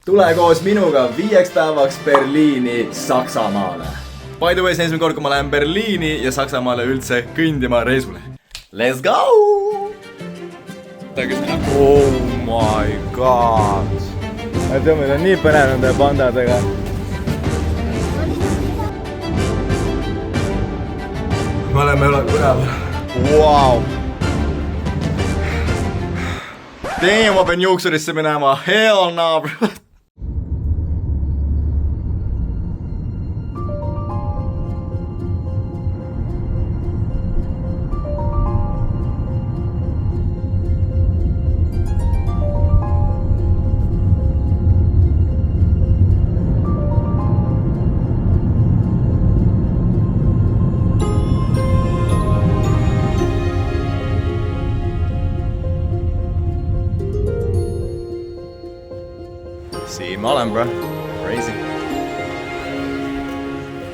tule koos minuga 5 päevaks Berliini, Saksamaale. By the way, see esimene kord, kui ma lähen Berliini ja Saksamaale üldse kõndima reisule. Let's go! Oh my god. Ma tea, meil on nii põnev nende pandadega. Me oleme üleval. Wow. Damn, ma pean juuksurisse minema. Hell no, bro. Siin ma olen, bro. Crazy.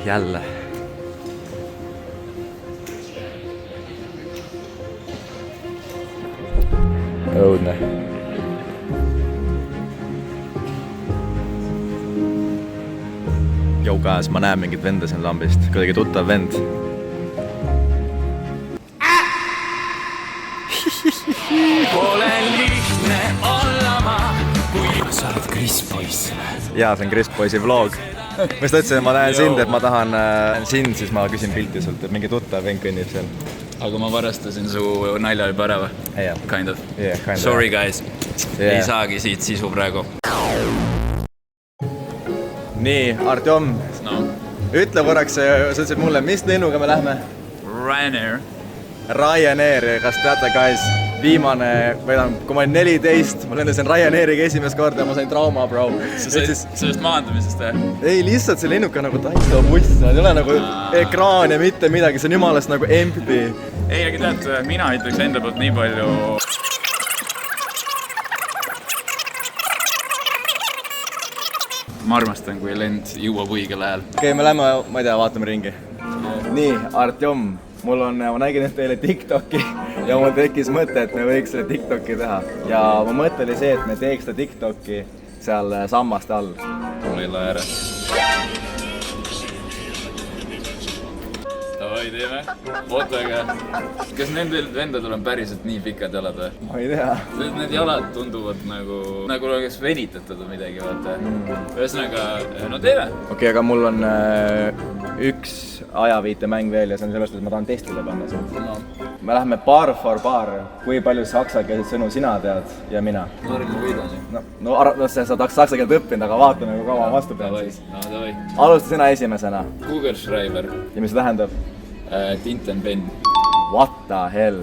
Jälle. Õudne. Jou käes, ma näen mingit venda siin lambist. Kuidagi tuttav vend. Olen lihtne olla ma. Sa oled Chris Poiss. Jaa, see on Chris Poissi vlog. Ma just ütlesin, et ma näen sind, et ma tahan sind, siis ma küsin pilti sult, et mingi tuttav vend kõnnib seal. Aga ma varastasin su nalja juba ära või? Yeah. Kind of. Yeah, kind of. Sorry guys. Yeah. Ei saagi siit sisu praegu. Nii, Artjom. No. Ütle korraks, sa ütlesid mulle, mis lennuga me lähme? Ryanair, kas teate, guys? Viimane, kui ma olin 14, ma lendasin Ryanairiga esimest korda ja ma sain trauma, bro. Sellest maandumisest või? Ei, lihtsalt see lennuk on nagu Taisto buss, ei ole nagu ekraan ja mitte midagi, see on jumalast nagu empty. Ei, aga tead, mina ütleks enda poolt nii palju. Ma armastan, kui lend jõuab õigel ajal. Okei, me lähme, ma ei tea, vaatame ringi. Nii, Artjom, ma nägin teile TikToki ja mul tekkis mõte, et me võiks selle TikToki teha. Ja mu mõte oli see, et me teeks seda TikToki seal sammaste all. Mulle ära. Davai, teeme. Oota, aga kas nendel vendadel on päriselt nii pikad jalad või? Ma ei tea. Need jalad tunduvad nagu oleks venitatud või midagi, vaata. Ühesõnaga, no teeme. Okei, aga mul on üks ajaviitemäng veel ja see on sellest, et ma tahan testile panna sind. No. Me läheme bar for bar. Kui palju saksakeelseid sõnu sina tead ja mina? Ma arvan, ma võidan ju. No sa oled saksa keelt õppinud, aga vaatame, kui kaua vastu pead siis. No, davai. Alusta sina esimesena. Kugelschreiber. Ja mis see tähendab? Tintenpenn. What the hell?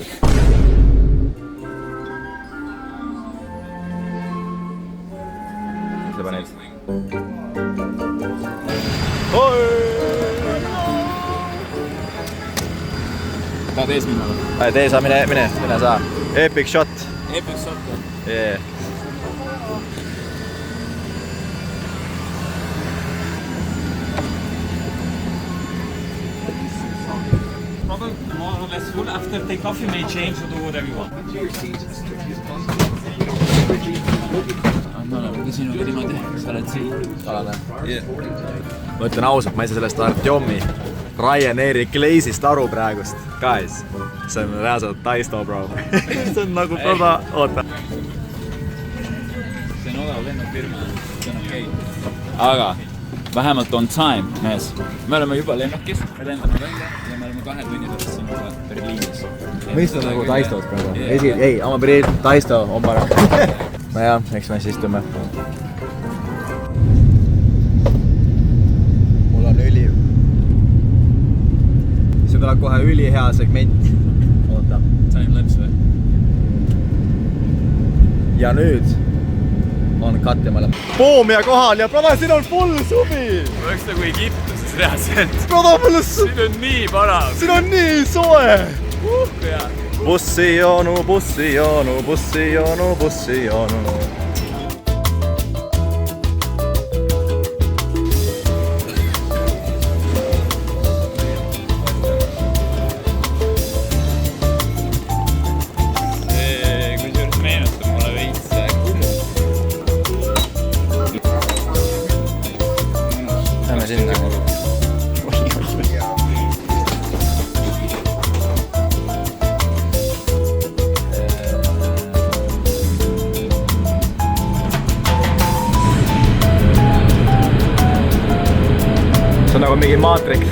Mis sa panid? Tahad ees minna või? Tee sa, mine saa. Epic shot. Epic shot või? Yeah. More or less full. After take off, you may change or do whatever you want. Me oleme ka sinuga niimoodi, sa oled siin. Oleme? Ma ütlen ausalt, ma ei saa sellest Artjomi Ryanairi Glaze'ist aru praegust. Guys, see on reaalselt Taisto, bro. See on nagu toda, oota. See on odav lennufirma, see on okei. Aga vähemalt on time, mees. Me oleme juba lennukis, me lendame välja ja me oleme 2 tunni pärast sinuga Berliinis. Mis on nagu Taistos praegu? Ei, oma Berliin, Taisto on parem. No jah, eks me siis istume. Mul on see tuleb kohe ülihea segment. Oota. Time lapse või? Ja nüüd on katjamale. Boom ja kohal ja brother, siin on full suvi! Ma oleks nagu Egiptuses reaalselt. Brother, mul on Siin on nii parav. Siin on nii soe! Hea. Bussijoonu, bussijoonu, bussijoonu, bussijoonu. Lähme sinna. See on nagu mingi maatriks.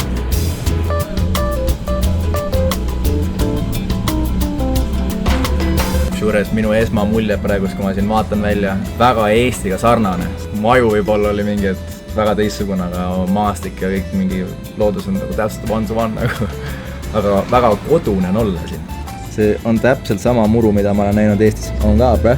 Kusjuures minu esmamulje praegust, kui ma siin vaatan välja, väga Eestiga sarnane. Maju võib-olla oli mingi väga teistsugune, aga maastik ja kõik mingi loodus on nagu täpselt one to one nagu. Aga väga kodune on olla siin. See on täpselt sama muru, mida ma olen näinud Eestis. On ka, bre?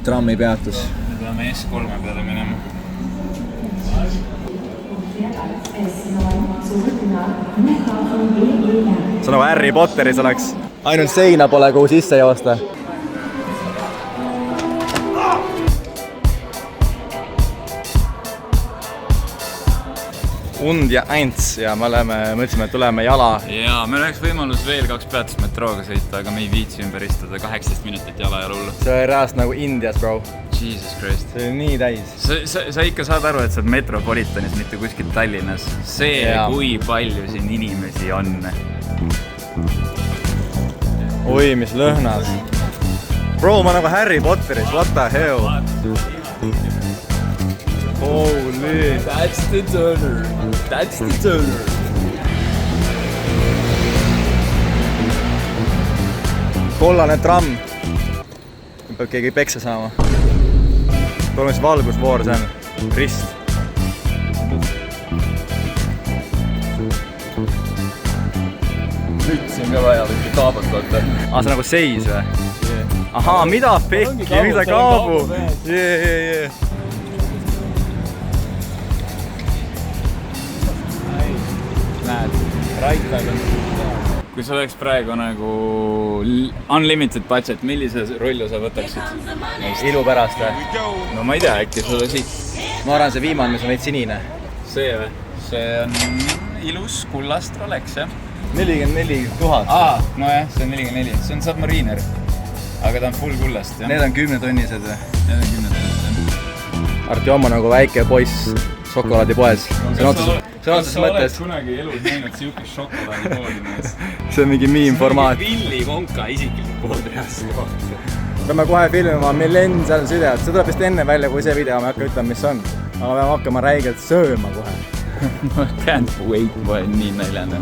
Trammi peatus. Me peame S3 peale minema. See on nagu Harry Potteris oleks. Ainult seina pole, kuhu sisse joosta. Und ja Ants ja me mõtlesime, et tuleme jala. Jaa, meil oleks võimalus veel 2 peatust metrooga sõita, aga me ei viitsi ümber istuda 18 minutit jala ja hullu. See oli reaalselt nagu Indias, bro. Jesus Christ. See oli nii täis. Sa ikka saad aru, et sa oled Metropolitanis, mitte kuskil Tallinnas. See, kui palju siin inimesi on. Oi, mis lõhnas. Bro, ma nagu Harry Potteris, what the hell? Holy. That's the turner. That's the turner. Kollane tramm. Peab keegi peksa saama. Tuleme siis valgusvoor, see on rist. Mütsin ka vaja, võtti kaabut võtta. See on nagu seis või? Ahaa, mida pekki, mida kaabu? Näed, raitad on. Kui sa oleks praegu nagu unlimited budget, millise rolli sa võtaksid? Ilu pärast või? No ma ei tea, äkki sulle siit. Ma arvan, see viimane, mis on veits sinine. See või? See on ilus kullast Rolex, jah? 44 000. Nojah, see on 44. See on Submariner. Aga ta on full kullast, jah? Need on 10 tonnised või? Need on 10 tonnised, jah. Artjom on nagu väike poiss šokolaadipoes. See on sa oled kunagi elus näinud siukest šokolaadipoodi mees? See on mingi miimformaat. See on mingi Willi Wonka isiklik podcast. Peame kohe filmima Millenn seal südevad. See tuleb vist enne välja, kui see video, ma ei hakka ütlema, mis on. Aga peame hakkama räigelt sööma kohe. No can't wait, ma olen nii näljane.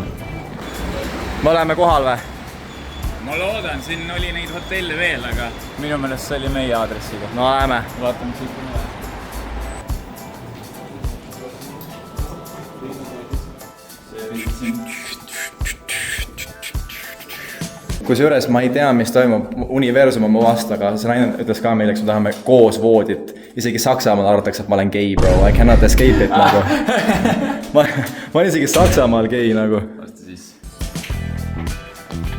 Me oleme kohal või? Ma loodan, siin oli neid hotelle veel, aga minu meelest see oli meie aadressiga. No lähme. Vaatame siit üle. Kusjuures ma ei tea, mis toimub, universum on mu vastu, aga see naine ütles ka meile, eks me tahame koos voodit. Isegi Saksamaal arvatakse, et ma olen gei, bro, I cannot escape it nagu. Ma olen isegi Saksamaal gei nagu. Vasta siis.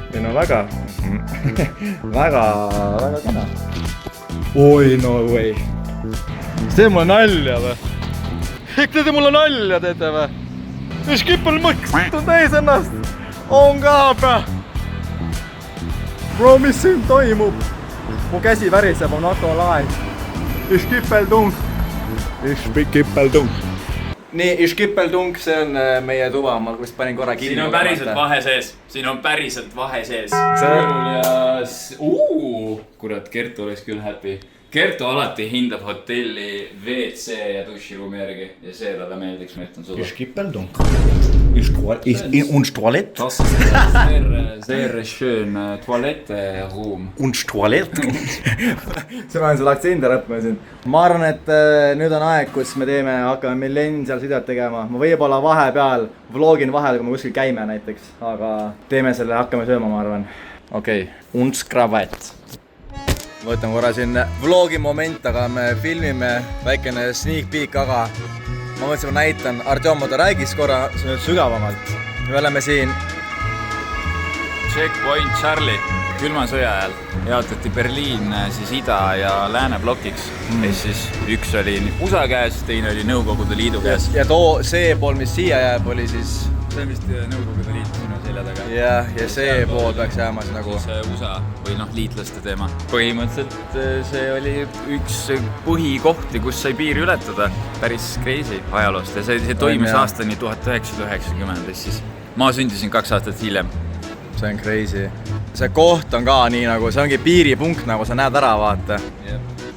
Või no väga kena. Oi, no way. See mulle nalja või? Teete mulle nalja, teete või? Mis kippel mõkst on täis ennast? On ka, bro. Bro, mis siin toimub? Mu käsi väriseb, on NATO lae. Iskippeldung. Nii, Iskippeldung, see on meie tuba, ma vist panin korra kinni. Siin on päriselt vahe sees. Siin on päriselt vahe sees. Kurat, Kertu oleks küll happy. Kertu alati hindab hotelli WC ja duširuumi järgi ja see talle meeldiks, ma ütlen sulle. Iskippeldung. Und Toilett. Das ist sehr schön Toilette-ruum. Und Toilett. See ma olen selle aktsendi rõppima siin. Ma arvan, et nüüd on aeg, kus me hakkame Millenn seal sidet tegema. Ma võib-olla vahepeal vlogin vahel, kui me kuskil käime näiteks. Aga teeme selle, hakkame sööma, ma arvan. Okei, und Kravat. Võtan korra siin vlogi moment, aga me filmime väikene sneak peek, aga ma mõtlesin, ma näitan Artjom, ta räägis korra sügavamalt. Me oleme siin Checkpoint Charlie. külma sõja ajal jaotati Berliin siis ida- ja lääne blokiks. Siis üks oli USA käes, teine oli Nõukogude Liidu käes. Ja see pool, mis siia jääb, oli siis... See on vist Nõukogude Liit sinu selja taga. Ja see pool peaks jääma siis nagu... See USA või liitlaste teema. Põhimõtteliselt see oli üks põhikohti, kus sai piiri ületada. Päris crazy ajaloost ja see toimis aastani 1990. Siis ma sündisin 2 aastat hiljem. See on crazy. See koht on ka nii nagu, see ongi piiripunkt nagu sa näed ära, vaata.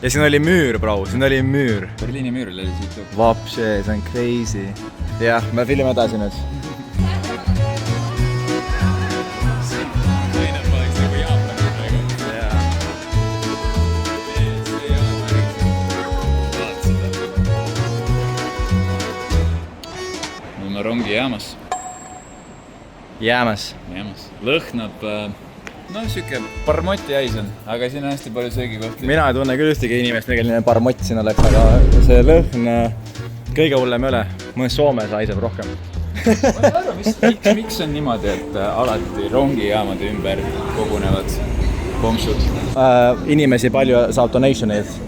Ja siin oli müür, bro, siin oli müür. Berliini müüril oli siit. Vapše, see on crazy. Jah, me filmime edasi nüüd. Rongi jäämas. Jäämas. Lõhnab, siuke parmoti hais on, aga siin on hästi palju söögikohti. Mina ei tunne küll ühtegi inimest, milline parmott sinna läks, aga see lõhn kõige hullem ei ole. Mõnes Soomes haiseb rohkem. Ma ei arva, miks on niimoodi, et alati rongijaamade ümber kogunevad pomsud? Inimesi palju saab donationeid.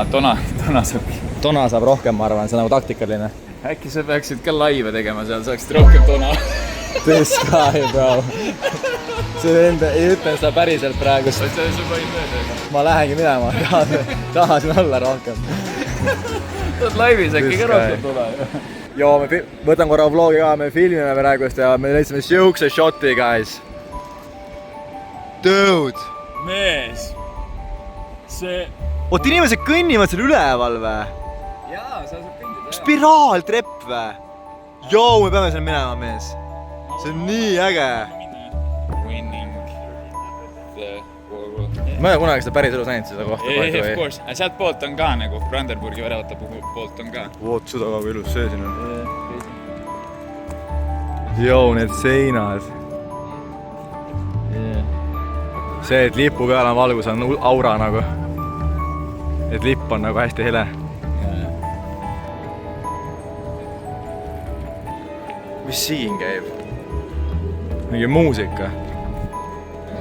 Tona saab. Tona saab rohkem, ma arvan, see on nagu taktikaline. Äkki sa peaksid ka laive tegema seal, saaksid rohkem tona. This guy, bro. See ei ütle seda päriselt praegu. Ma lähengi minema, tahasin olla rohkem. Saad laivis äkki ka rohkem tona. Joo, me võtan korra vlogi ka, me filmime praegust ja me leidsime siukse shoti, guys. Dude! Mees! See... Oot, inimesed kõnnivad seal üleval või? Jaa, sa saad kõndida. Spiraaltrepp või? Joo, me peame seal minema, mees. See on nii äge. Winning the world. Ma ei ole kunagi seda päris elus näinud seda kohta. Of course. Sealt poolt on ka nagu Brandenburgi väravate poolt on ka. Voot, seda väga ilus see siin on. Joo, need seinad. See, et lipu peal on valgus, on aura nagu. Et lipp on nagu hästi hele. Mis siin käib? Mingi muusika?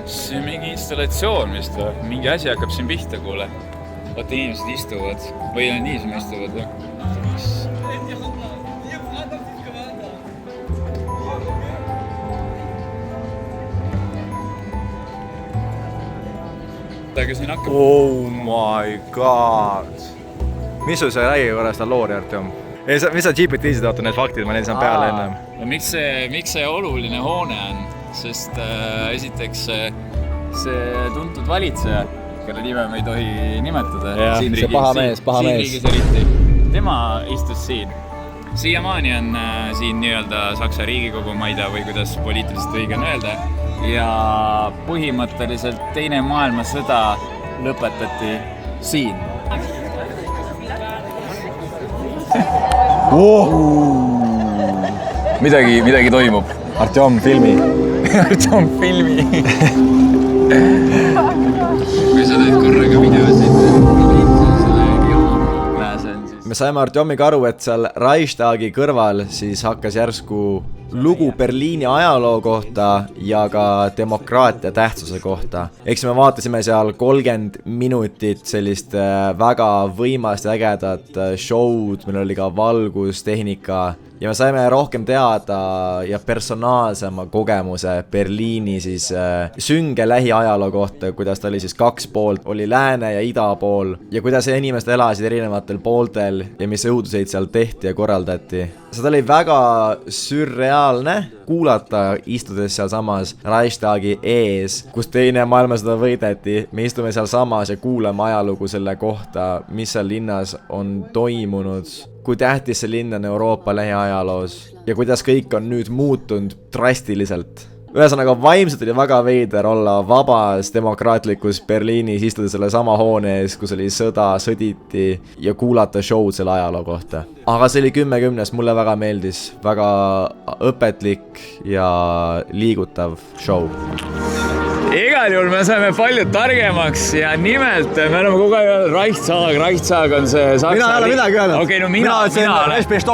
See on mingi installatsioon vist või? Mingi asi hakkab siin pihta, kuule. Vaata, inimesed istuvad. Või on niisama istuvad või? Aga siin hakkab... Oh my god! Mis sul see räägi korra seda loori, Artjom? Mis sa GPT-sid oota need faktid, ma neil saan peale ennem? Miks see oluline hoone on? Sest esiteks see tuntud valitseja, kelle nime me ei tohi nimetada. Jah, see paha mees. Siin riigis eriti. Tema istus siin. Siiamaani on siin nii-öelda Saksa Riigikogu, ma ei tea, või kuidas poliitiliselt õige on öelda. Ja põhimõtteliselt teine maailmasõda lõpetati siin. Midagi toimub. Artjom, filmi. Artjom, filmi. Kui sa teed korraga videosid, me saime Artjomiga aru, et seal Reichstagi kõrval siis hakkas järsku lugu Berliini ajaloo kohta ja ka demokraatia tähtsuse kohta. Eks me vaatasime seal 30 minutit sellist väga võimast ja ägedat show'd, meil oli ka valgustehnika ja me saime rohkem teada ja personaalsema kogemuse Berliini siis sünge lähiajaloo kohta, kuidas ta oli siis 2 poolt, oli lääne ja ida pool ja kuidas inimesed elasid erinevatel pooltel ja mis õuduseid seal tehti ja korraldati. Seda oli väga sürreaalne kuulata, istudes seal samas Reichstagi ees, kus teine maailmasõda võideti. Me istume seal samas ja kuulame ajalugu selle kohta, mis seal linnas on toimunud, kui tähtis see linn on Euroopa lähiajaloos ja kuidas kõik on nüüd muutunud drastiliselt. Ühesõnaga, vaimselt oli väga veider olla vabas demokraatlikus Berliinis, istuda selle sama hoone ees, kus oli sõda, sõditi ja kuulata show'd selle ajaloo kohta. Aga see oli 10/10, mulle väga meeldis, väga õpetlik ja liigutav show. Igal juhul me saime palju targemaks ja nimelt me oleme kogu aeg Reichstag on see Saksa... Mina ei ole midagi öelnud. Okei, no mina olen.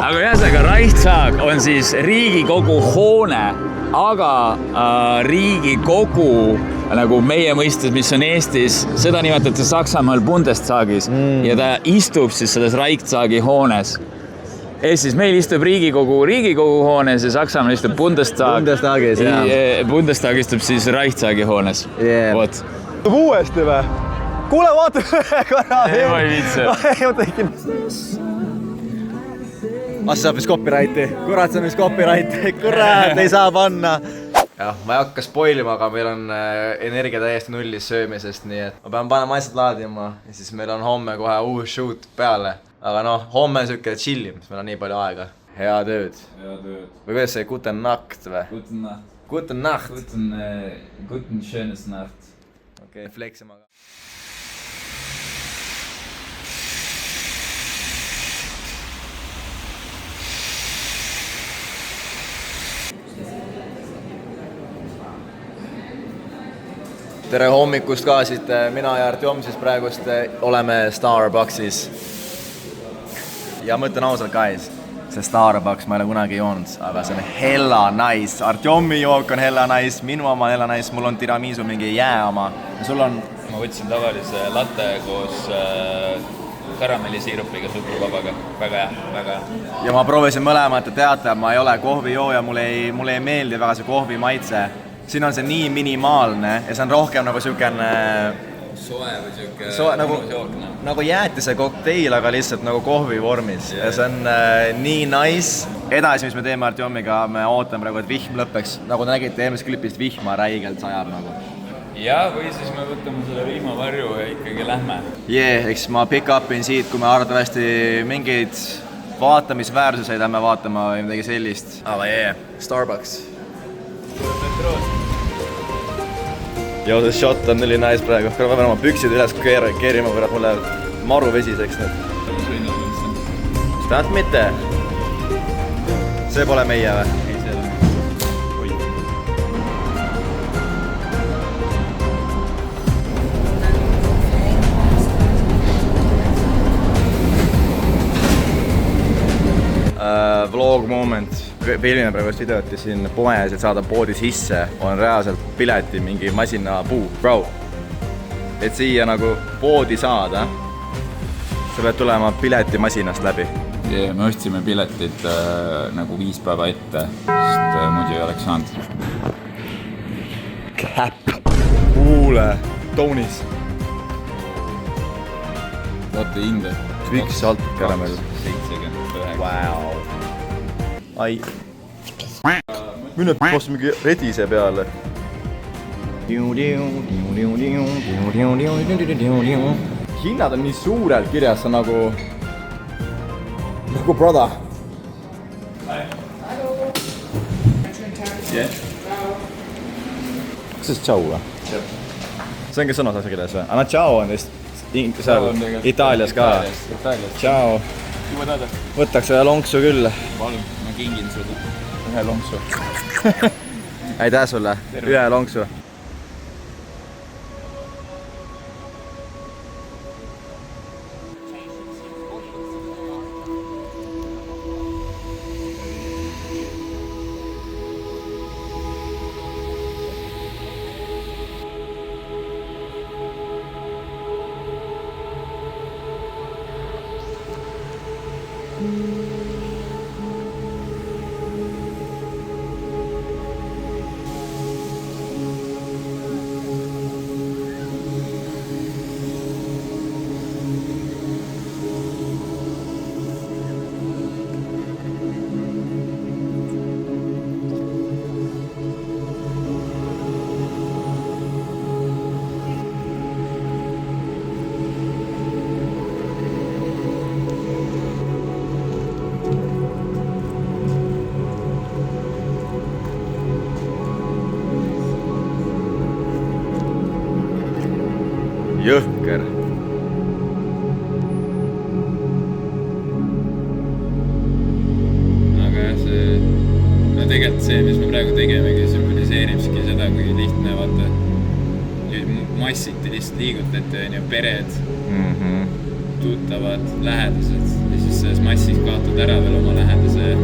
Aga ühesõnaga, Reichstag on siis Riigikogu hoone aga Riigikogu nagu meie mõistes, mis on Eestis, seda nimetatakse Saksamaal Bundestagis ja ta istub siis selles Reichstagi hoones. Eestis meil istub Riigikogu hoones ja Saksamaal istub Bundestagis, jah. Bundestag istub siis Reichstagi hoones. Vot. Uuesti või? Kuule, vaata! Ei, ma ei viitse. Saab vist copyrighti. Kurat, see on vist copyrighti. Kurat, ei saa panna. Jah, ma ei hakka spoilima, aga meil on energia täiesti nullis söömisest, nii et ma pean panema asjad laadima ja siis meil on homme kohe uus shoot peale. Aga noh, homme on siuke chillim, sest meil on nii palju aega. Hea tööd. Või kuidas see Guten Nacht või? Guten Nacht. Guten schönes Nacht. Okei, fleksima ka. Tere hommikust ka siit, mina ja Artjom siis praegust oleme Starbucksis. Ja ma ütlen ausalt, guys, see Starbucks ma ei ole kunagi joonud, aga see on hella nice. Artjomi jook on hella nice, minu oma on hella nice, mul on tiramisu mingi jää oma. Ja sul on... Ma võtsin tavalise latte koos karamellisiirupiga suhkruvabaga. Väga hea. Ja ma proovisin mõlemat ja teate, ma ei ole kohvijooja, mulle ei meeldi väga see kohvi maitse. Siin on see nii minimaalne ja see on rohkem nagu siukene soe või siuke nagu jäätise kokteil, aga lihtsalt nagu kohvi vormis. Ja see on nii nice. Edasi, mis me teeme Artjomiga, me ootame praegu, et vihm lõppeks. Nagu te nägite eelmises klipist, vihma räigelt sajab nagu. Ja, või siis me võtame selle vihmavarju ja ikkagi lähme. Eks ma pick upin siit, kui me arvatavasti mingeid vaatamisväärsuseid lähme vaatama või midagi sellist. Aga Starbucks. Joo, see shot on nii nice praegu. Ma pean oma püksid üles keerima, kurat mulle maru vesiseks nüüd. Seda mitte. See pole meie või? Ei, see on. Vlog moment. Filmime praegu videot ja siin poes, et saada poodi sisse, on reaalselt pileti mingi masina puu. Bro, et siia nagu poodi saada, sa pead tulema piletimasinast läbi. Me ostsime piletid nagu 5 päeva ette, sest muidu ei oleks saanud. Käpp. Kuule, Toonis. Vaata hinde. Üks salt karamell. 79. Wow. Ai. Mine post mingi redise peale. Hinnad on nii suurelt kirjas, on nagu brother. Kas see tšau või? See on ka sõna saaks kirjas või? Anna tšau on vist seal Itaalias ka. Tšau. Võtaks ühe lonksu küll. Palun, ma kingin sulle ühe lonksu. Aitäh sulle, ühe lonksu. Jõhker. Aga see, no tegelikult see, mis me praegu tegemegi, sümboliseeribski seda, kui lihtne, vaata, nüüd massiti lihtsalt liigutati, on ju, pered, tuttavad, lähedased ja siis selles massis kaotad ära veel oma lähedase.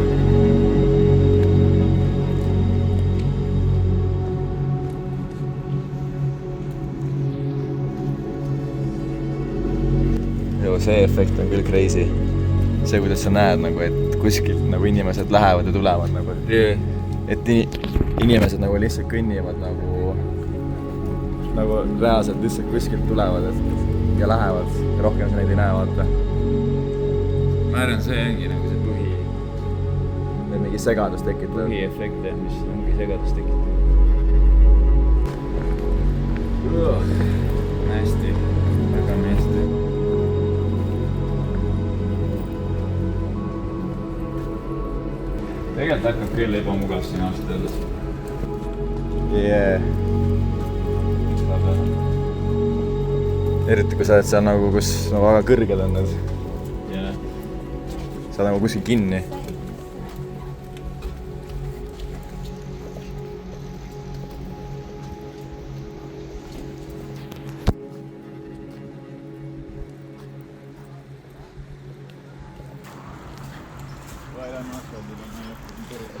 nagu see efekt on küll crazy. See, kuidas sa näed nagu, et kuskilt nagu inimesed lähevad ja tulevad nagu. Et inimesed nagu lihtsalt kõnnivad nagu reaalselt lihtsalt kuskilt tulevad ja lähevad ja rohkem sa neid ei näe, vaata. Ma arvan, see ongi nagu see Või mingi segadus tekitab. põhiefekt, mis ongi segadus tekitab. Hästi, väga hästi. Tegelikult hakkab küll ebamugav siin aastat öeldes. Yeah. Eriti kui sa oled seal nagu, kus nagu väga kõrged on need. Yeah. Sa oled nagu kuskil kinni.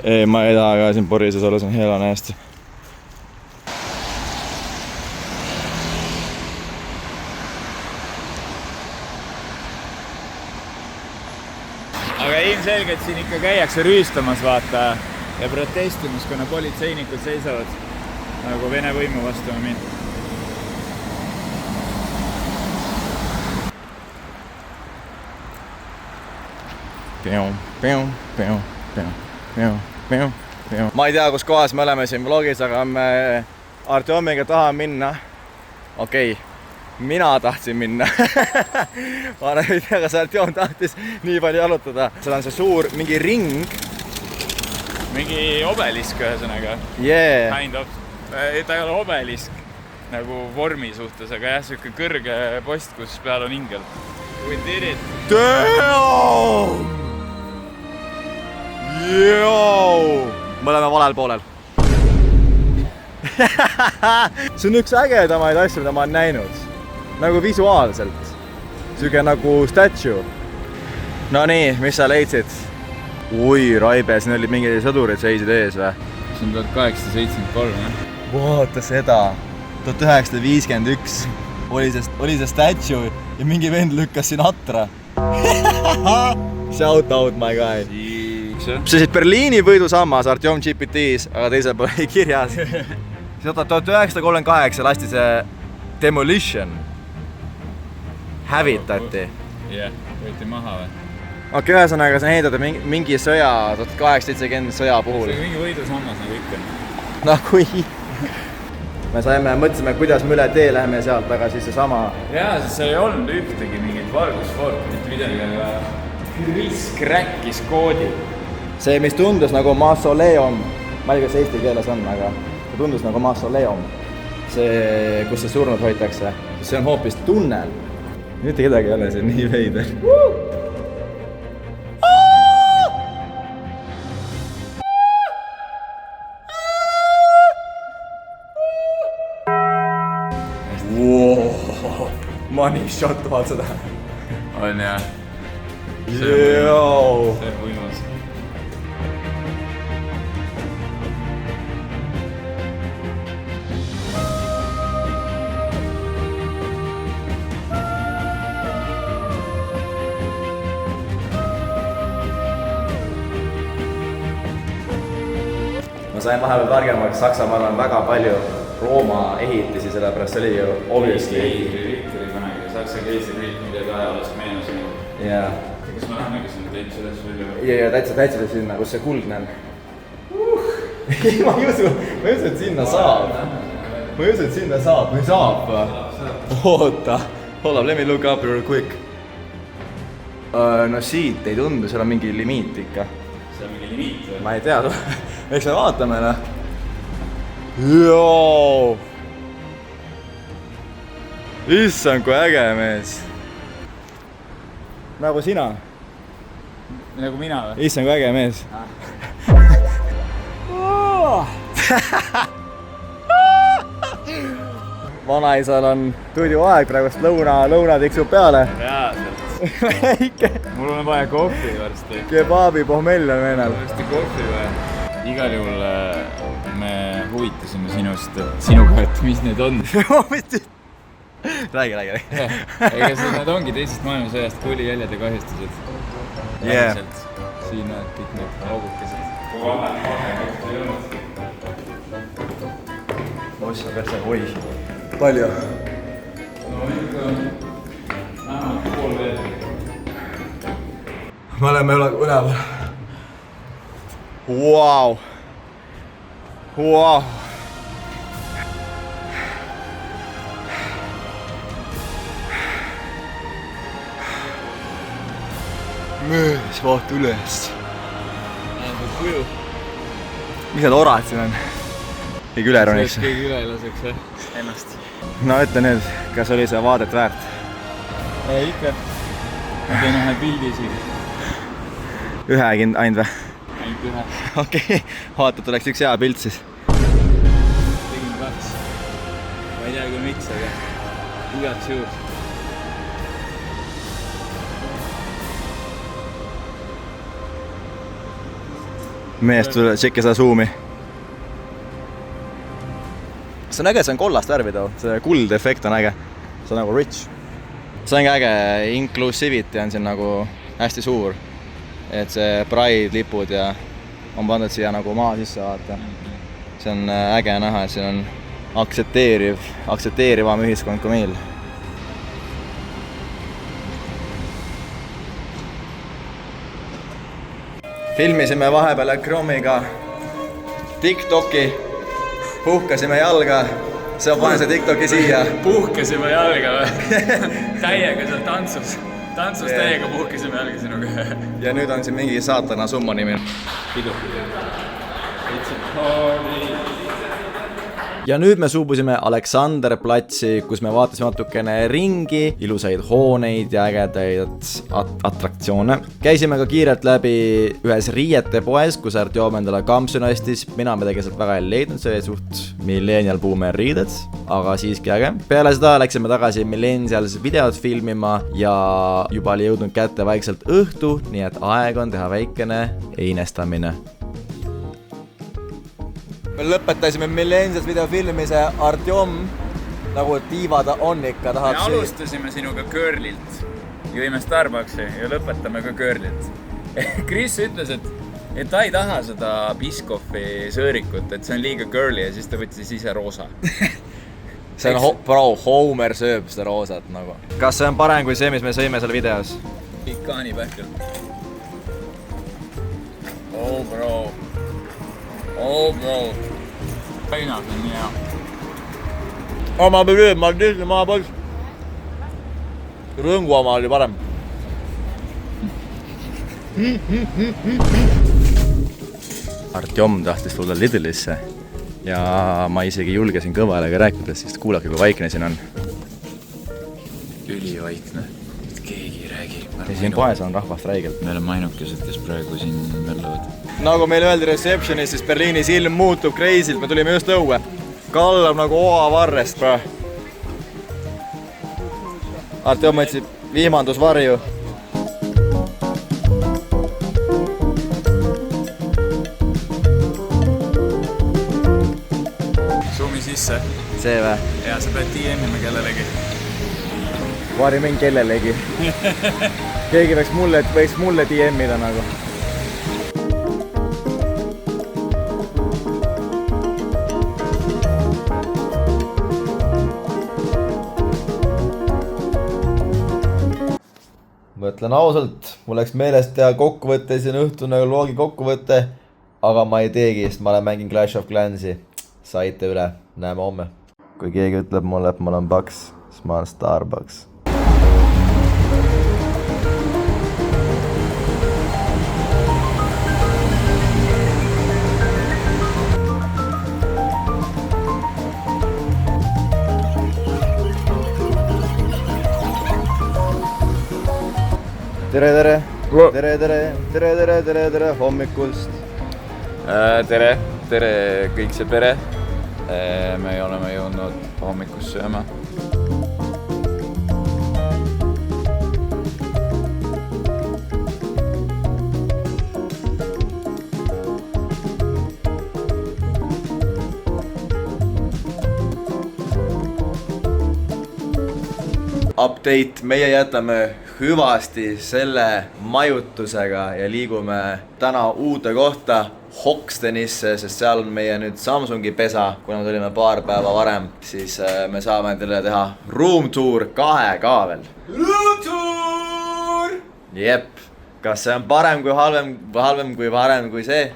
Ei, ma ei taha ka siin porises olla, see on hea näesti. Aga ilmselgelt siin ikka käiakse rüüstamas, vaata, ja protestimas, kuna politseinikud seisavad nagu Vene võimu vastu mind. Ma ei tea, kus kohas me oleme siin vlogis, aga me Artjomiga tahame minna. Okei, mina tahtsin minna. Ma ei tea, kas Artjom tahtis nii palju jalutada. Seal on see suur mingi ring. Mingi obelisk ühesõnaga. Yeah. Kind of. Ta ei ole obelisk nagu vormi suhtes, aga jah, siuke kõrge post, kus peal on ingel. We did it! Damn! Joo! Me oleme valel poolel. See on üks ägedamaid asju, mida ma olen näinud. Nagu visuaalselt. Süge nagu statue. No nii, mis sa leidsid? Ui, Raibe, siin olid mingid sõdurid seisid ees või? See on 1873, jah? Vaata seda. 1951 oli see statue ja mingi vend lükkas siin atra. Shout out, my guy. See siit Berliini võidusammas Artjom GPT-s, aga teisel pool ei kirjas. 1938 lasti see Demolition. Hävitati. Jah, võeti maha või? Okei, ühesõnaga sa ehitad mingi sõja, 1870 sõja puhul. See on mingi võidusammas nagu ikka. Nagu me mõtlesime, kuidas me üle tee läheme sealt, aga siis seesama... Jaa, sest seal ei olnud ühtegi mingit valgusfoort, mitte midagi, aga Chris crackis koodi. See, mis tundus nagu mausoleum, ma ei tea, kas eesti keeles on, aga see tundus nagu mausoleum. See, kus see surnud hoitakse, see on hoopis tunnel. Mitte kedagi ei ole see nii veider. Money shot, vaat seda. On jah. Joo! See on võimas. Ma sain vahepeal targemaks, Saksamaal on väga palju Rooma ehitisi, sellepärast see oli ju obviously. Keisririik oli kunagi, Saksa keisririik midagi ajaloos meenus. Jaa. Kas ma lähemegi sinna teid selles välja? Ja täitsa sinna, kus see kuldne on. Ma ei usu, et sinna saab. Ma ei usu, et sinna saab. Või saab? Oota. Hold up, let me look up real quick. No siit ei tundu, seal on mingi limiit ikka. See on mingi limiit või? Ma ei tea, eks me vaatame, noh. Joo! Issand, kui äge mees. Nagu sina. Nagu mina või? Issand, kui äge mees. Vanaisal on tuiduaeg, praegust lõuna tiksub peale. Reaalselt. Väike. Mul on vaja kohvi varsti. Kebabi pohmell on veenal. Varsti kohvi või? Igal juhul me huvitasime sinust, sinuga, et mis need on. räägi. Ega need ongi teisest maailmasõjast kuulijäljed ja kahjustused. Yeah. Siin näed kõik need augukesed. Ossa perse, oi. Palju? No ikka vähemalt pool veel. Me oleme üleval. Vau. Möös, vaata üles. Kuju. Mis need orad siin on? Keegi üle roniks. Keegi üle ei laseks ennast. No ütle nüüd, kas oli see vaadet väärt? Ikka. Ma teen ühe pildi isegi. Ühe ainult või? Ainult ühe. Okei, vaata, et oleks üks hea pilt siis. Tegin 2. Ma ei tea küll miks, aga igaks juhul. Mees, tule tšekki seda zoom'i. See on äge, see on kollast värvi too. See kuld efekt on äge. See on nagu rich. See ongi äge, inclusivity on siin nagu hästi suur. Et see Pride lipud ja on pandud siia nagu maa sisse vaata. See on äge näha, et siin on aktsepteerivam ühiskond kui meil. Filmisime vahepeal Chromiga TikToki, puhkasime jalga, see on pane see TikToki siia. Puhkasime jalga või? Täiega seal tantsus täiega puhkasime jalga sinuga. Ja nüüd on siin mingi saatana summa nimi. Pidu. It's a party. Ja nüüd me suubusime Aleksanderplatsi, kus me vaatasime natukene ringi, ilusaid hooneid ja ägedaid atraktsioone. Käisime ka kiirelt läbi ühes riiete poes, kus Artjom endale kampsuna ostis. Mina midagi sealt väga ei leidnud, see oli suht millennial boomer riided, aga siiski äge. Peale seda läksime tagasi millennials videot filmima ja juba oli jõudnud kätte vaikselt õhtu, nii et aeg on teha väikene einestamine. Me lõpetasime millennials video filmimise. Artjom, nagu tiiva ta on ikka, tahab me alustasime sinuga Girlilt. Jõime Starbucksi ja lõpetame ka Girlilt. Chris ütles, et ta ei taha seda Biscoffi sõõrikut, et see on liiga girly ja siis ta võttis ise roosa. See on Homer sööb seda roosat nagu. Kas see on parem kui see, mis me sõime seal videos? Pikaani pähkel. Oh bro. Päinas on nii hea. Ma tihti maa pois. Rõngu oma oli parem. Artjom tahtis tulla Lidlisse ja ma isegi julgesin kõva häälega rääkida, sest kuulake, kui vaikne siin on. Ülivaikne. Keegi ei räägi. Ja siin poes on rahvast räigelt. Me oleme ainukesed, kes praegu siin möllavad. Nagu meil öeldi receptionis, siis Berliinis ilm muutub kreisilt, me tulime just õue. Kallab nagu oavarrest, bro. Artjom võtsid vihmandusvarju. Zoom'i sisse. See või? Ja sa pead DM-ima kellelegi. Vari mind kellelegi. Keegi võiks mulle DM-ida nagu. Ma ütlen ausalt, mul läks meelest teha kokkuvõtte, siin õhtune loogi kokkuvõtte, aga ma ei teegi, sest ma olen mängin Clash of Clansi. Saite üle, näeme homme. Kui keegi ütleb mulle, et ma olen Bucks, siis ma olen Starbucks. Tere hommikust. Tere kõik see pere. Me oleme jõudnud hommikust sööma. update, meie jätame hüvasti selle majutusega ja liigume täna uude kohta Hoxtonisse, sest seal on meie nüüd Samsungi pesa, kuna me tulime paar päeva varem, siis me saame teile teha room tour 2 ka veel. Room tour! Jep, kas see on parem kui halvem kui parem kui see?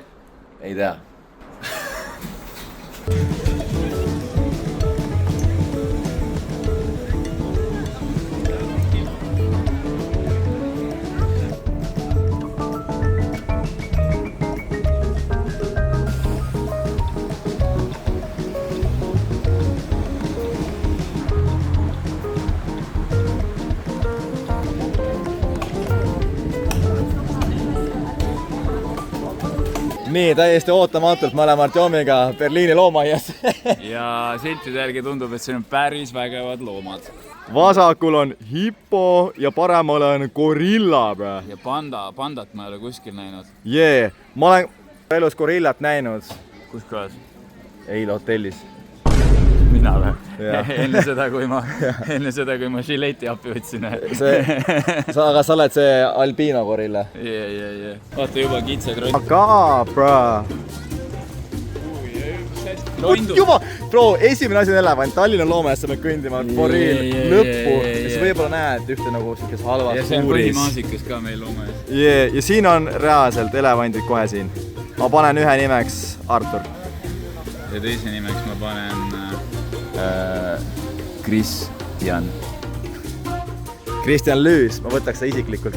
Ei tea. Nii, täiesti ootamatult me oleme Artjomiga Berliini loomaaias. Ja siltide järgi tundub, et siin on päris vägevad loomad. Vasakul on hippo ja paremal on gorilla. Ja pandat ma ei ole kuskil näinud. Jee, ma olen elus gorillat näinud. Kus kohas? Eile hotellis. Mina või? Enne seda, kui ma žileti appi võtsin. Aga sa oled see albino gorilla? Jee. Vaata juba kitsekrott. Aga, bro. Juba, bro, esimene asi on elevant. Tallinna loomaaias sa pead kõndima foriil lõppu. Ja siis võib-olla näed ühte nagu sellises halvas suuris. Ja see on põhimaasikas ka meil loomaaias. Jee, ja siin on reaalselt elevandid kohe siin. Ma panen ühe nimeks Artur. Ja teise nimeks ma panen Kristjan Lüüs, ma võtaks seda isiklikult.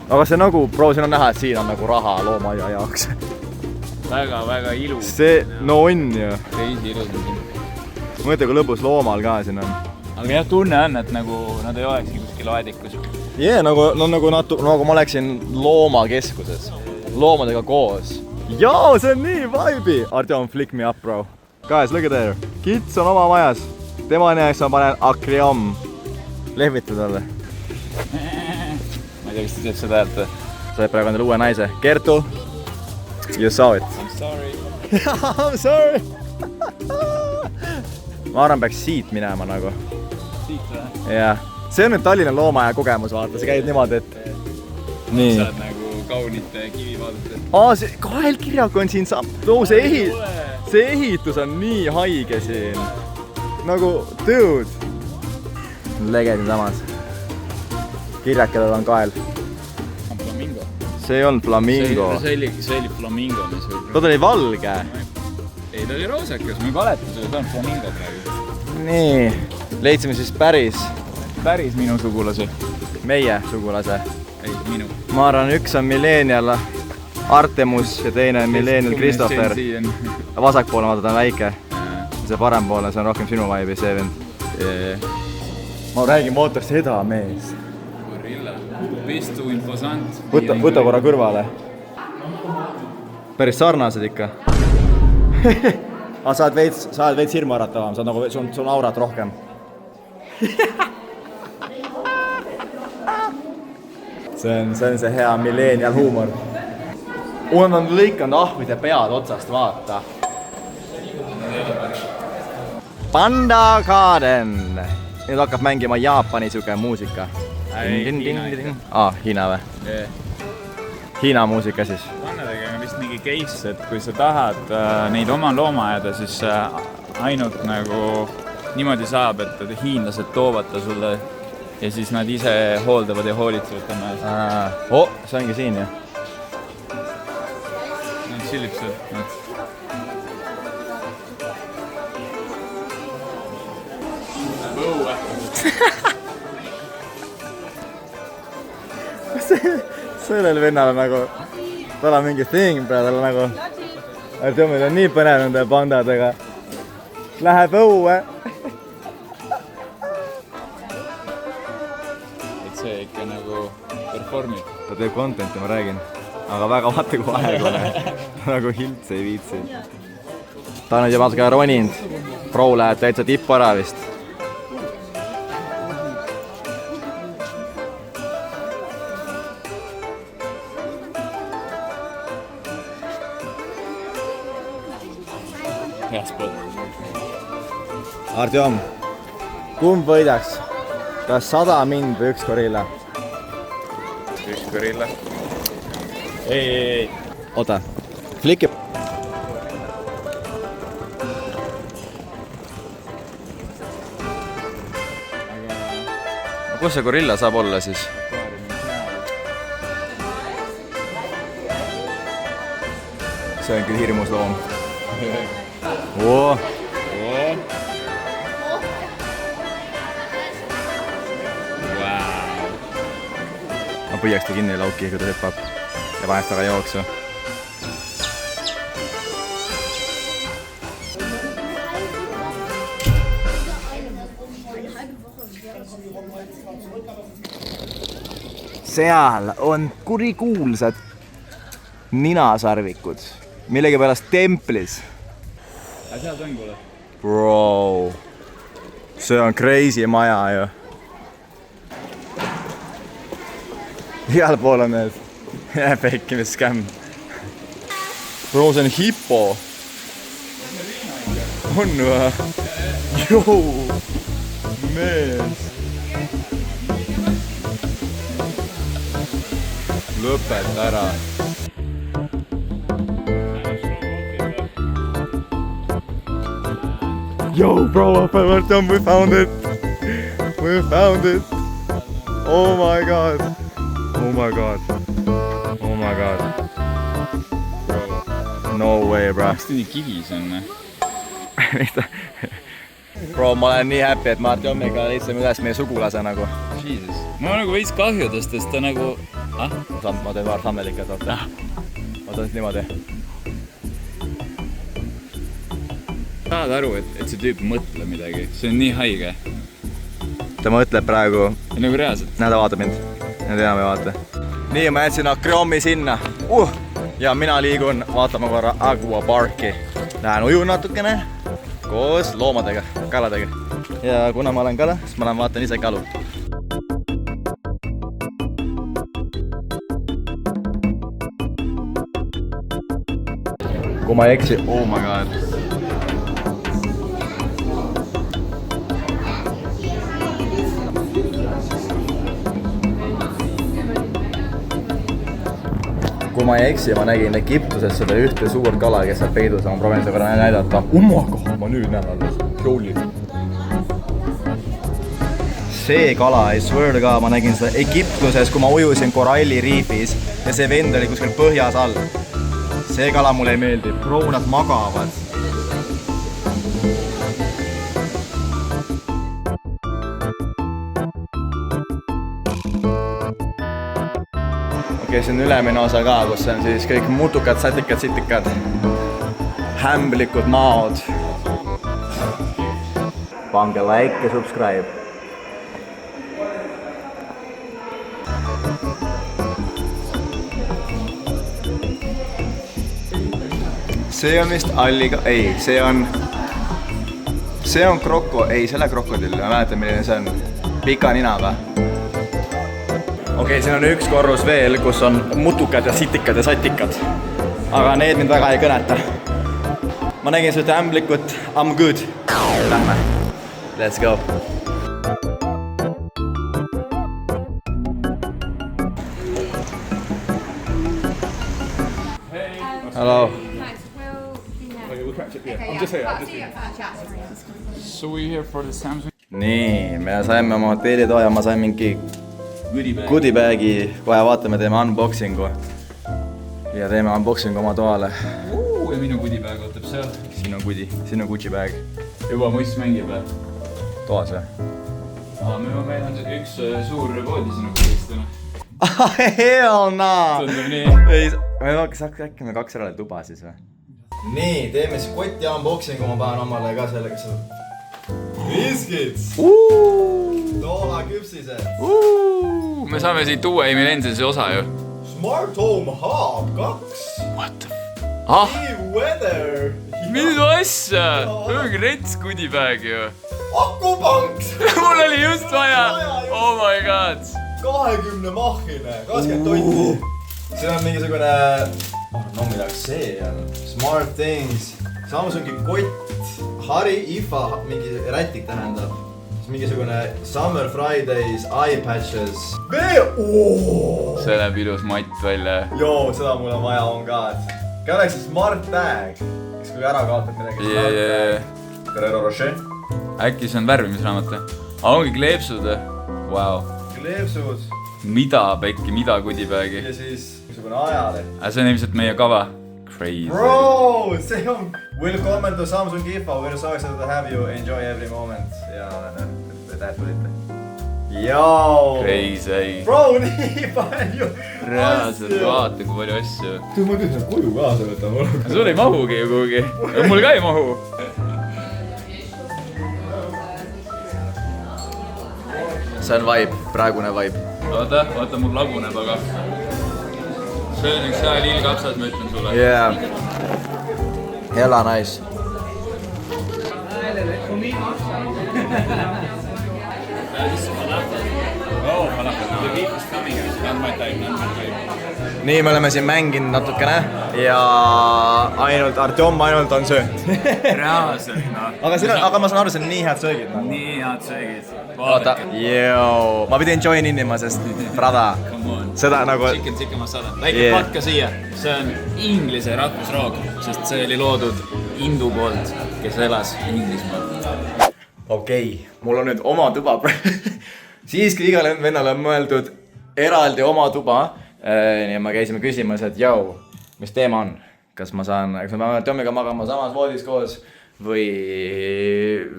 Aga see nagu, bro, siin on näha, et siin on nagu raha loomaaia jaoks. Väga ilus. See, no on ju. Reisi ilus on siin. Mõtle, kui lõbus loomal ka siin on. Aga jah, tunne on, et nagu nad ei olekski kuskil aedikus. Jee, nagu ma oleksin loomakeskuses. Loomadega koos. Joo, see on nii vibe'i! Artjom, flick me up, bro. Guys, look at there. Kits on oma majas. Tema nimeks ma panen Akriom. Lehvitu talle. Ma ei tea, kas ta teeb seda häält või? Sa oled praegu endale uue naise. Kertu, you saw it. I'm sorry. I'm sorry. Ma arvan, peaks siit minema nagu. Siit või? Jah. See on nüüd Tallinna loomaja kogemus, vaata. See käib niimoodi, et... Nii. Sa oled nagu kaunite kivivaadute. See kaelkirjak on siin saab. See ehitus on nii haige siin. Nagu, dude. Legendid samas. Kirjakadel on kael. On flamingo. See on flamingo. See oli flamingo. Ta oli valge. Ei, ta oli roosakas. Ma ei valeta seda, ta on flamingo praegu. Nii. Leidsime siis päris minu sugulase. Meie sugulase. Ei, minu. Ma arvan, üks on Millenial Artemus ja teine on Millenial Christopher. Vasakpool vaata, ta on väike. See parempoolne, see on rohkem sinu vibe'i, see vend. Ma räägin mootor seda, mees. Gorilla. Pistu imposant. Võta korra kõrvale. Päris sarnased ikka. Sa oled veits hirmuäratavam, sul on aurat rohkem. See on see hea Millenial huumor. Nad on lõikanud ahvide pead otsast, vaata. Panda Garden. Nüüd hakkab mängima Jaapani siuke muusika. Hiina või? Hiina muusika siis. Pannadega on vist mingi case, et kui sa tahad neid oma looma ajada, siis ainult nagu niimoodi saab, et hiinlased toovad ta sulle ja siis nad ise hooldavad ja hoolitsevad tema eest. See ongi siin, jah? Nad chillib seal. Sellel vennal on nagu, tal on mingi thing, tal on nagu, Artjomil on nii põnev nende pandadega. Läheb õue. Et see ikka nagu performib. Ta teeb contenti, ma räägin. Aga väga vaata kui aegune. Nagu hilts ei viitsi. Ta on nüüd juba natuke ronind. Pro läheb täitsa tippu ära vist. Hea spot. Artjom, kumb võidaks? kas 100 mind või 1 gorilla? 1 gorilla. Ei. Oota, flikib. Kus see gorilla saab olla siis? See on küll hirmus loom. Ma püüaks ta kinni lauki, kui ta hüppab ja paneks taga jooksu. Seal on kurikuulsad ninasarvikud, millegipärast templis. Aga seal ta on kuule. Bro, see on crazy maja ju. Igal pool on need pekkimis skämm. Bro, see on hippo. On või? Joo, mees. Lõpeta ära. Yo, bro, we found it. We found it. Oh my god. Oh my god. Oh my god. Bro. No way, bro. Miks ta nii kivis on? Bro, ma olen nii happy, et ma Artjomiga leidsime üles meie sugulase nagu. Jesus. Ma olen nagu veits kahjudest, sest ta nagu... Ma teen paar sammelikat, vaata. Ma teen niimoodi. Saad aru, et see tüüp mõtleb midagi. See on nii haige. Ta mõtleb praegu... Nagu reaalselt. Näe, ta vaatab mind. Need enam ei vaata. Nii, ma jätsin Akroomi sinna. Ja mina liigun vaatama korra Agua Parki. Lähen ujun natukene koos loomadega, kaladega. Ja kuna ma olen kala, siis ma lähen vaatan ise kalu. Kui ma ei eksi, oh my god. Kui ma ei eksi, ma nägin Egiptuses seda ühte suur kala, kes saab peidus, ma proovin seda korra näidata. Omaga, ma nüüd näen alles. Holy. See kala, I swear to God, ma nägin seda Egiptuses, kui ma ujusin koralliriifis ja see vend oli kuskil põhjas all. See kala mulle ei meeldi. Bro, nad magavad. Okei, see on ülemine osa ka, kus on siis kõik mutukad, satikad, sitikad. Hämblikud maod. Pange like ja subscribe. See on vist alliga, ei, see on kroko, ei, selle krokodill, ma mäletan, milline see on. Pika nina või? Okei, siin on üks korrus veel, kus on mutukad ja sitikad ja satikad. Aga need mind väga ei kõneta. Ma nägin seda ämblikut, I'm good. Lähme. Let's go. Hello. So we're here for the Samsung. Nii, me saime oma hotellitoa ja ma sain mingi goodiebagi. Kohe vaatame, teeme unboxingu. Ja teeme unboxingu oma toale. Ja minu goodiebag ootab seal. Siin on Gucci bag. Juba muist mängib või? Toas või? Meil on üks suur voodi sinu kodistuna. Hell nah! Tundub nii. Me äkki me 2 eraldi tuba siis või? Nii, teeme siis kotti unboxingu, ma panen omale ka sellega seda. Biskits! Toola küpsised! Me saame siit uue Emilensense osa ju. Smart Home Hub 2! What the f... New weather! Mis asja? Mingi rets goodiebag ju. Akupanks! Mul oli just vaja! Oh my god! 20 mahine, 20 totti. See on mingisugune... No midagi see on. Smart Things. Samsungi kott. Hari, IFA, mingi rätik tähendab. siis mingisugune Summer Fridays eye patches. See näeb ilus matt välja. Joo, seda mul on vaja on ka. Galaxy Smart Tag. Kes kui ära kaotad midagi Smart Tag. Ferrero Rocher. Äkki see on värvimisraamat või? Ongi kleepsud või? Wow. Kleepsud. Mida pekki, mida kudipäägi? Ja siis mingisugune ajaleht. See on ilmselt meie kava. Crazy. Bro, see on welcome to Samsung IFA. We're so excited to have you. Enjoy every moment. Ja tähed tulite. Joo. Crazy. Bro, nii palju. Reaalselt vaata kui palju asju. Ma küll koju kaasa võtan. Sul ei mahugi ju kuhugi. Mul ka ei mahu. See on vibe, praegune vibe. Vaata mul laguneb, aga see on üks hea lillkapsas, ma ütlen sulle. Yeah. Hella nice. Nii, me oleme siin mänginud natukene ja Artjom ainult on söönud. Reaalselt, noh. Aga ma saan aru, see on nii head söögid. Nii head söögid. Oota, joo. Ma pidin join inima, sest brada. Seda nagu... Chicken masala. Väike patka siia. See on Inglise rahvusroog, sest see oli loodud Indu poolt, kes elas Inglismaal. Okei, mul on nüüd oma tuba. Siiski igale vennale on mõeldud eraldi oma tuba. Ja ma käisime küsimas, et jau, mis teema on? Kas me peame Tomiga magama samas voodis koos või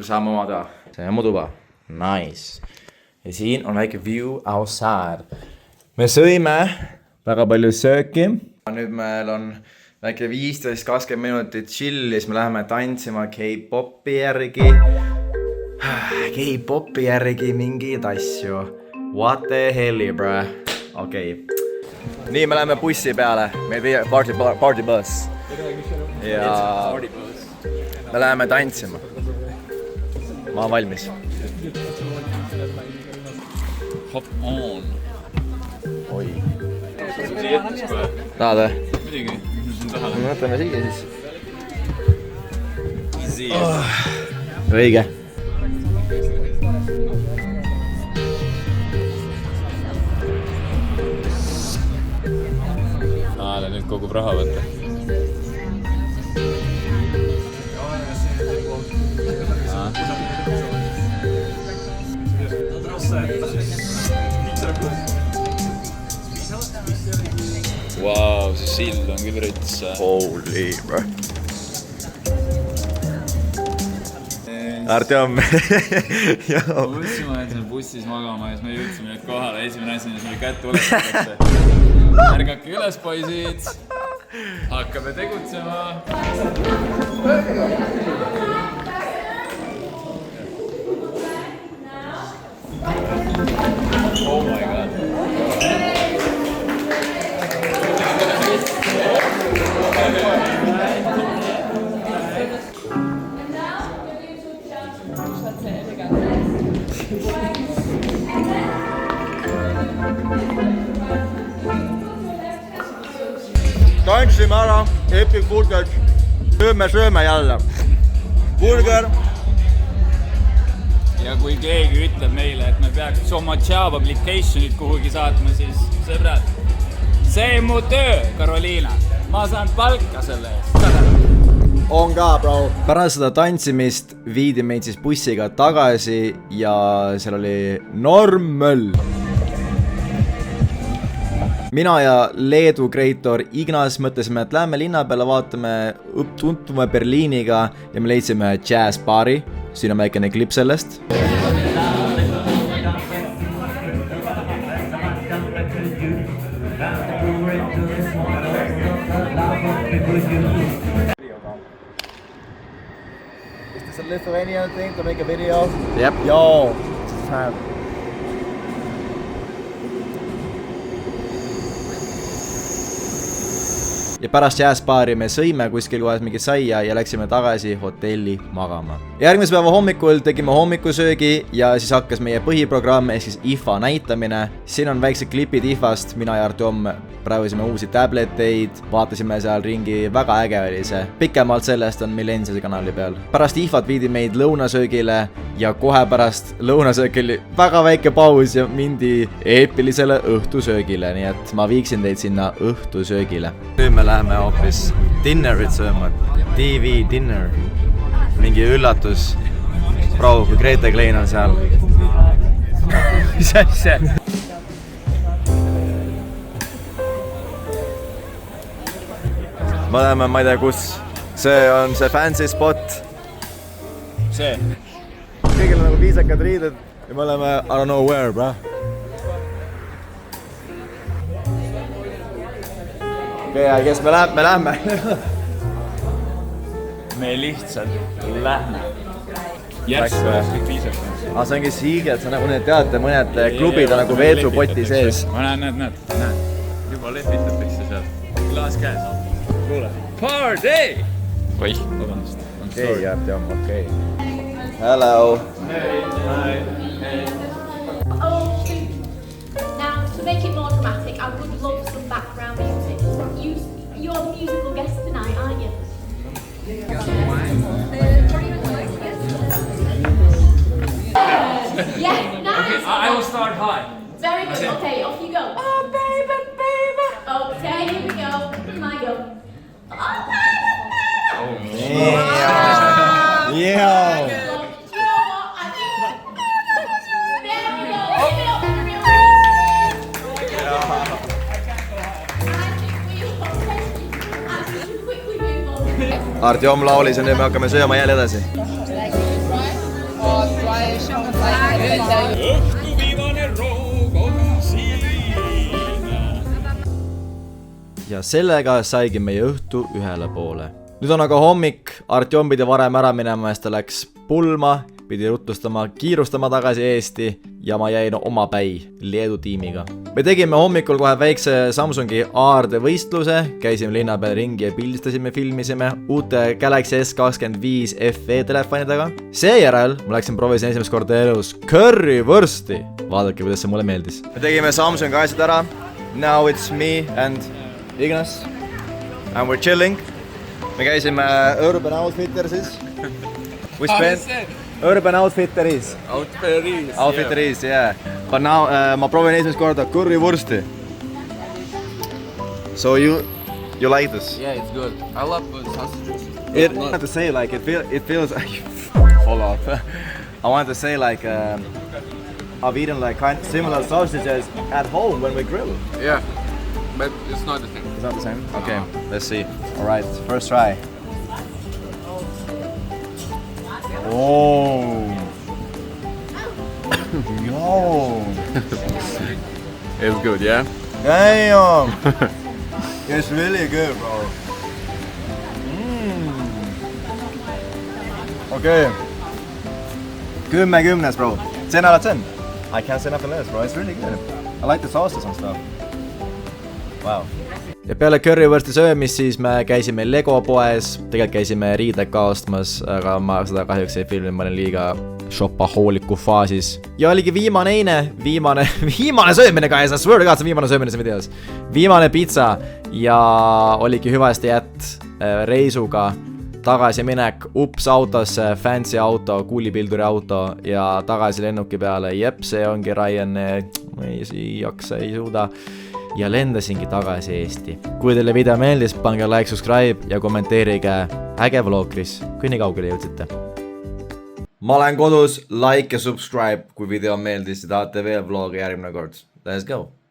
saame oma toa? See on mu tuba. Nice. Ja siin on väike view outside. Me sõime väga palju sööki. Nüüd meil on väike 15-20 minutit chill ja siis me läheme tantsima K-popi järgi. K-popi järgi mingeid asju. What the helli, bro? Okei. Nii, me läheme bussi peale. Meil viie party bus. Ja me läheme tantsima. Ma olen valmis. Hop on. Oi. Siia jättes kohe? Tahad või? Midagi, mis on taha? Me mõtleme siia siis. Easy. Õige. Nüüd kogub raha võtta. Vau, see sild on küll rüts. Holy, bro. Artjom. Ma mõtlesime, et seal bussis magama ja siis me jõudsime nüüd kohale. Esimene asi, mis meil kätte uletatakse. Ärgake üles, poisid. Hakkame tegutsema. Oh my god. Tantsime ära, Epic Footage. Sööme jälle. Burger. Ja kui keegi ütleb meile, et me peaks oma job application'id kuhugi saatma, siis sõbrad, see on mu töö, Karoliina. Ma saan palka selle eest. On ka, bro. Pärast seda tantsimist viidi meid siis bussiga tagasi ja seal oli normmöll. Mina ja Leedu kreator Ignas mõtlesime, et lähme linna peale, vaatame tuntume Berliiniga ja me leidsime jazzbaari. Siin on väikene klipp sellest. Is this a Lithuanian thing to make a video? Yep. Yo, it's time. Ja pärast jazzbaari me sõime kuskil kohas mingi saia ja läksime tagasi hotelli magama. Järgmise päeva hommikul tegime hommikusöögi ja siis hakkas meie põhiprogramm ehk siis IFA näitamine. Siin on väiksed klipid IFAst, mina ja Artjom proovisime uusi tableteid, vaatasime seal ringi, väga äge oli see. Pikemalt sellest on Millennialsi kanali peal. Pärast IFA-t viidi meid lõunasöögile ja kohe pärast lõunasöögil väga väike paus ja mindi eepilisele õhtusöögile, nii et ma viiksin teid sinna õhtusöögile. Nüüd me läheme hoopis dinnerit sööma, TV dinner, mingi üllatus. Bro, kui Grete Klein on seal. Mis asja? Me oleme, ma ei tea kus, see on see fancy spot. See. Kõigil on nagu viisakad riided ja me oleme I don't know where, bro. Okei, kes me lähme? Me lihtsalt lähme. Järsku oleks kõik viisakad. See ongi siiged, sa nagu need teate, mõned klubid on nagu veetsupoti sees. Ma näed. Juba lepitatakse seal. Klaas käes. Kuule. Party! Oih, vabandust. Okei, Artjom, okei. Hello. Hi. Now, to make it more dramatic, I would love some background music. You're the musical guest tonight, aren't you? Yeah, nice. I will start high. Very good. Okay, off you go. Oh, baby. Okay, here we go. My go. Oh, baby. Yeah. You know what? I think. There we go. Give it up for the real I think we should quickly move on. Artjom laulis ja nüüd me hakkame sööma jälle edasi. Õhtu viimane roog on siin. Ja sellega saigi meie õhtu ühele poole. Nüüd on aga hommik, Artjom pidi varem ära minema, sest ta läks pulma, pidi rutustama, kiirustama tagasi Eesti ja ma jäin oma päi Leedu tiimiga. Me tegime hommikul kohe väikse Samsungi ARD võistluse, käisime linna peal ringi ja pildistasime, filmisime uute Galaxy S25 FE telefonidega. Seejärel ma läksin proovisin esimest korda elus currywursti. Vaadake, kuidas see mulle meeldis. Me tegime Samsungi asjad ära. Now it's me and Ignas. And we're chilling. Me käisime Urban Outfittersis. We spent Urban Outfitteris. Outfitteris, yeah. But now ma proovin esimest korda currywursti. So you like this? Yeah, it's good. I love sausages. I want to say like it feels hold up. I want to say like I've eaten like kind of similar sausages at home when we grill. Yeah, but it's not the same. It's not the same? Okay, let's see. Alright, first try. Oh. Yo. It's good, yeah? Damn. It's really good, bro. Okay. 10/10, bro. 10 out of 10. I can't say nothing less, bro. It's really good. I like the sauces and stuff. Wow. Ja peale currywursti söömist siis me käisime Lego poes, tegelikult käisime riideka ostmas, aga ma seda kahjuks ei filmi, ma olin liiga shopahooliku faasis. Ja oligi viimane söömine guys, I swear to god, see viimane söömine siin videos. Viimane pizza ja oligi hüvasti reisuga tagasiminek ups autosse, fancy auto, kuulipilduri auto ja tagasi lennuki peale. Jep, see ongi Ryan, ma ei jaksa, ei suuda. Ja lendasingi tagasi Eesti. Kui teile video meeldis, pange like, subscribe ja kommenteerige äge vlogris, kui nii kaugele jõudsite. Ma olen kodus, like ja subscribe, kui video meeldis ja tahate veel vlogi järgmine kord. Let's go!